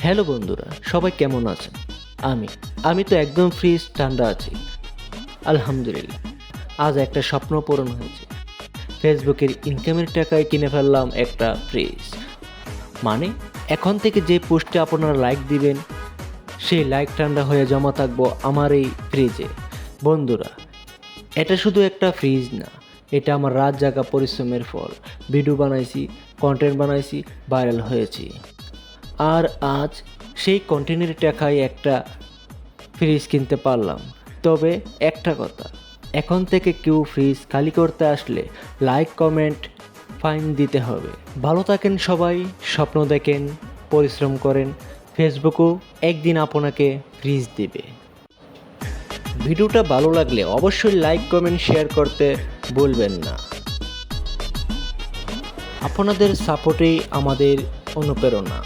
Hello বন্ধুরা, সবাই কেমন আছেন? আমি আমি তো একদম ফ্রিজ ঠান্ডা আছি, আলহামদুলিল্লাহ। আজ একটা স্বপ্ন পূরণ হয়েছে। ফেসবুকের ইনকামের টাকায় কিনে ফেললাম একটা ফ্রিজ। মানে এখন থেকে যে পোস্টে আপনারা লাইক দিবেন, সেই লাইক ঠান্ডা হয়ে জমা থাকবো আমার এই ফ্রিজে। বন্ধুরা, এটা শুধু একটা ফ্রিজ না, এটা আমার রাত জাগা পরিশ্রমের ফল। ভিডিও বানাইছি, কন্টেন্ট বানাইছি, ভাইরাল হয়েছি। আর আজ সেই কন্টেন্টের টাকায় একটা ফ্রিজ কিনতে পারলাম। তবে একটা কথা, এখন থেকে কেউ ফ্রিজ খালি করতে আসলে লাইক কমেন্ট ফাইন দিতে হবে। ভালো থাকেন সবাই, স্বপ্ন দেখেন, পরিশ্রম করেন, ফেসবুকও একদিন আপনাকে ফ্রিজ দেবে। ভিডিওটা ভালো লাগলে অবশ্যই লাইক কমেন্ট শেয়ার করতে ভুলবেন না। আপনাদের সাপোর্টেই আমাদের অনুপ্রেরণা।